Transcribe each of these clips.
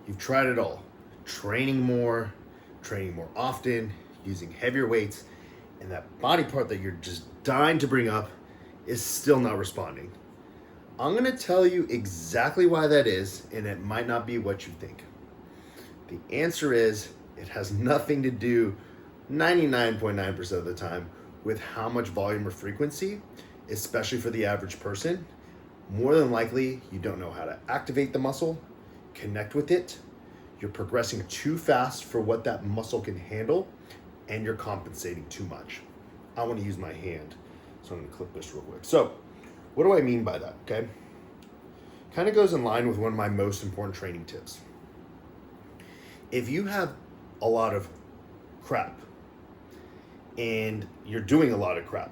You've tried it all. Training more often, using heavier weights, and that body part that you're just dying to bring up is still not responding. I'm going to tell you exactly why that is, and it might not be what you think. The answer is it has nothing to do 99.9% of the time with how much volume or frequency, especially for the average person. More than likely, you don't know how to activate the muscle, connect with it, you're progressing too fast for what that muscle can handle, and you're compensating too much. I want to use my hand, so I'm going to clip this real quick. So, what do I mean by that, okay? Kind of goes in line with one of my most important training tips. If you have a lot of crap and you're doing a lot of crap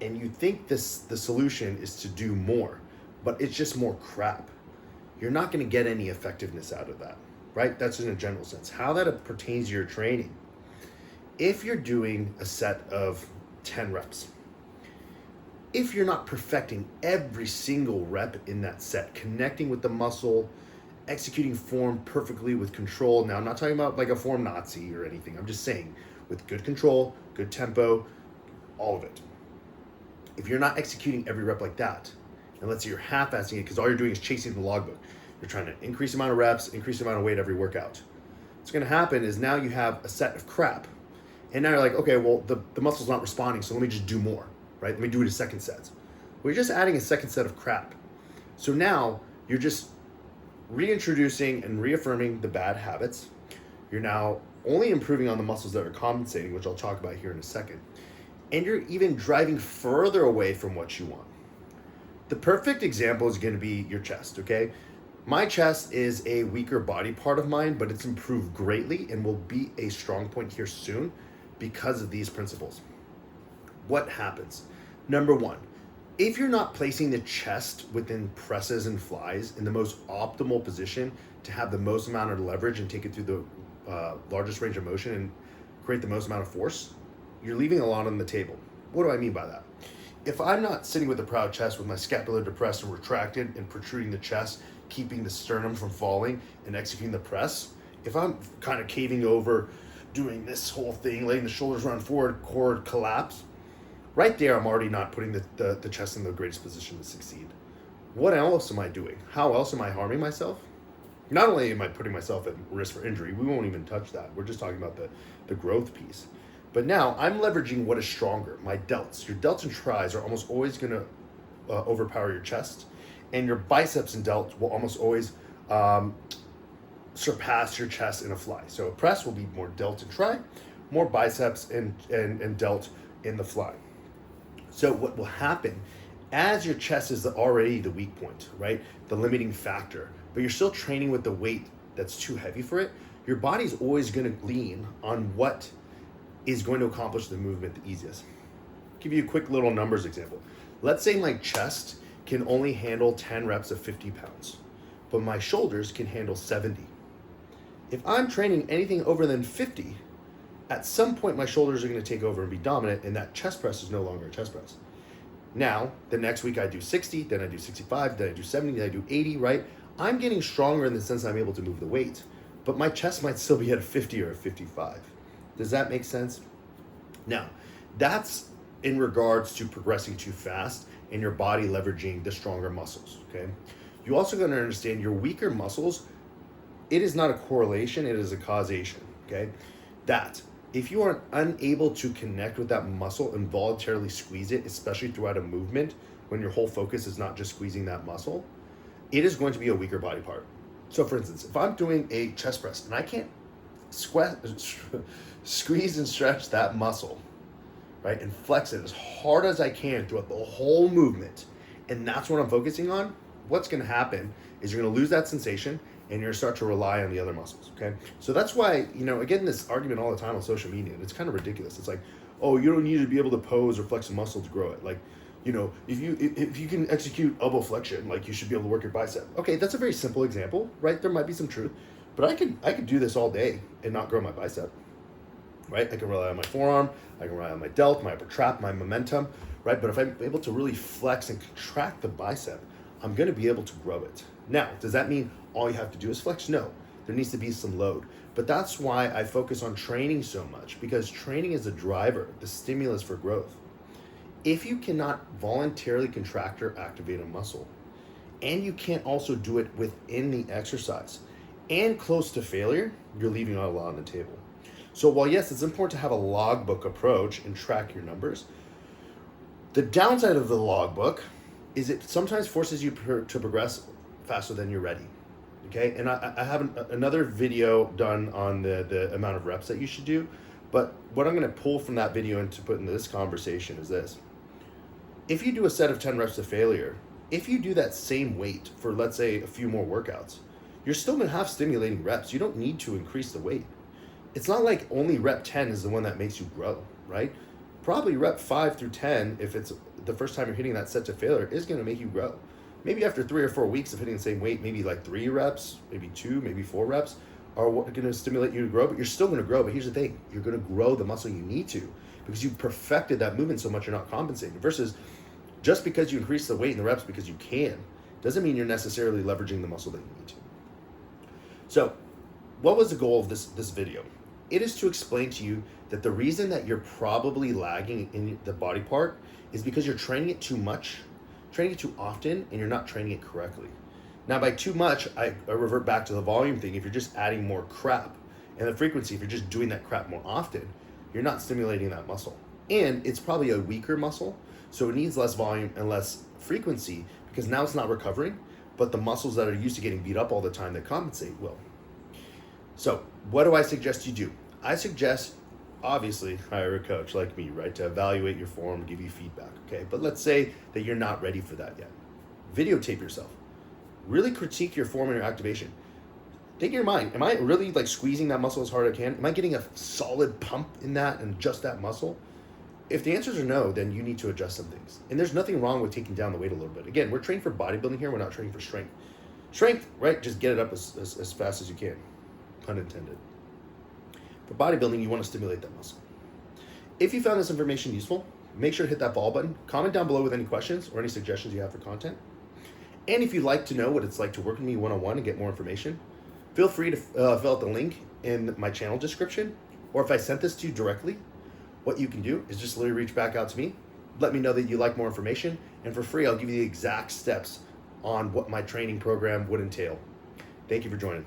and you think the solution is to do more, but it's just more crap, you're not going to get any effectiveness out of that, right? That's in a general sense. How that pertains to your training. If you're doing a set of 10 reps, if you're not perfecting every single rep in that set, connecting with the muscle, executing form perfectly with control. Now, I'm not talking about like a form Nazi or anything. I'm just saying with good control, good tempo, all of it. If you're not executing every rep like that, and let's say you're half-assing it because all you're doing is chasing the logbook, you're trying to increase the amount of reps, increase the amount of weight every workout. What's going to happen is now you have a set of crap, and now you're like, okay, well, the muscle's not responding, so let me just do more, right? Let me do it a second set. Well, you're just adding a second set of crap. So now you're just reintroducing and reaffirming the bad habits. You're now only improving on the muscles that are compensating, which I'll talk about here in a second. And you're even driving further away from what you want. The perfect example is going to be your chest, okay? My chest is a weaker body part of mine, but it's improved greatly and will be a strong point here soon because of these principles. What happens? Number one, if you're not placing the chest within presses and flies in the most optimal position to have the most amount of leverage and take it through the largest range of motion and create the most amount of force, you're leaving a lot on the table. What do I mean by that? If I'm not sitting with a proud chest with my scapula depressed and retracted and protruding the chest, keeping the sternum from falling and executing the press, if I'm kind of caving over, doing this whole thing, letting the shoulders run forward, core collapse, right there, I'm already not putting the chest in the greatest position to succeed. What else am I doing? How else am I harming myself? Not only am I putting myself at risk for injury, we won't even touch that. We're just talking about the growth piece. But now I'm leveraging what is stronger, my delts. Your delts and tris are almost always going to overpower your chest, and your biceps and delts will almost always surpass your chest in a fly. So a press will be more delt and tri, more biceps and delt in the fly. So what will happen as your chest is already the weak point, right? The limiting factor, but you're still training with the weight that's too heavy for it, your body's always going to lean on what is going to accomplish the movement the easiest. Give you a quick little numbers example. Let's say my chest can only handle 10 reps of 50 pounds, but my shoulders can handle 70. If I'm training anything over than 50, at some point my shoulders are going to take over and be dominant, and that chest press is no longer a chest press. Now, the next week I do 60, then I do 65, then I do 70, then I do 80, right? I'm getting stronger in the sense I'm able to move the weight, but my chest might still be at a 50 or a 55. Does that make sense? Now, that's in regards to progressing too fast and your body leveraging the stronger muscles, okay? You also got to understand your weaker muscles, it is not a correlation, it is a causation, okay? That if you are unable to connect with that muscle and voluntarily squeeze it, especially throughout a movement, when your whole focus is not just squeezing that muscle, it is going to be a weaker body part. So for instance, if I'm doing a chest press and I can't squeeze and stretch that muscle, right, and flex it as hard as I can throughout the whole movement, and that's what I'm focusing on, what's going to happen is you're going to lose that sensation and you're going to start to rely on the other muscles, okay? So that's why, I get in this argument all the time on social media, and it's kind of ridiculous. It's like, oh, you don't need to be able to pose or flex a muscle to grow it. Like, if you can execute elbow flexion, like you should be able to work your bicep. Okay, that's a very simple example, right? There might be some truth, but I could do this all day and not grow my bicep, right? I can rely on my forearm, I can rely on my delt, my upper trap, my momentum, right? But if I'm able to really flex and contract the bicep, I'm going to be able to grow it. Now, does that mean all you have to do is flex? No. There needs to be some load. But that's why I focus on training so much, because training is the driver, the stimulus for growth. If you cannot voluntarily contract or activate a muscle, and you can't also do it within the exercise and close to failure, you're leaving a lot on the table. So while yes, it's important to have a logbook approach and track your numbers, the downside of the logbook is it sometimes forces you to progress faster than you're ready. Okay, and I have another video done on the amount of reps that you should do, but what I'm going to pull from that video and to put into this conversation is this. If you do a set of 10 reps to failure, if you do that same weight for, let's say, a few more workouts, you're still going to have stimulating reps. You don't need to increase the weight. It's not like only rep 10 is the one that makes you grow, right? Probably rep 5 through 10, if it's the first time you're hitting that set to failure, is going to make you grow. Maybe after 3 or 4 weeks of hitting the same weight, maybe like 3 reps, maybe 2, maybe 4 reps are going to stimulate you to grow, but you're still going to grow. But here's the thing, you're going to grow the muscle you need to, because you perfected that movement so much you're not compensating. Versus just because you increase the weight and the reps because you can, doesn't mean you're necessarily leveraging the muscle that you need to. So what was the goal of this video? It is to explain to you that the reason that you're probably lagging in the body part is because you're training it too much, training it too often, and you're not training it correctly. Now, by too much, I revert back to the volume thing. If you're just adding more crap, and the frequency, if you're just doing that crap more often, you're not stimulating that muscle. And it's probably a weaker muscle, so it needs less volume and less frequency, because now it's not recovering, but the muscles that are used to getting beat up all the time that compensate will. So what do I suggest you do? I suggest, obviously, hire a coach like me, right, to evaluate your form, give you feedback, okay? But let's say that you're not ready for that yet. Videotape yourself. Really critique your form and your activation. Think in your mind, am I really like squeezing that muscle as hard as I can? Am I getting a solid pump in that and just that muscle? If the answers are no, then you need to adjust some things. And there's nothing wrong with taking down the weight a little bit. Again, we're trained for bodybuilding here, we're not training for strength. Strength, right, just get it up as fast as you can, pun intended. For bodybuilding, you want to stimulate that muscle. If you found this information useful, make sure to hit that follow button. Comment down below with any questions or any suggestions you have for content. And if you'd like to know what it's like to work with me one-on-one and get more information, feel free to fill out the link in my channel description. Or if I sent this to you directly, what you can do is just literally reach back out to me, let me know that you like more information, and for free, I'll give you the exact steps on what my training program would entail. Thank you for joining.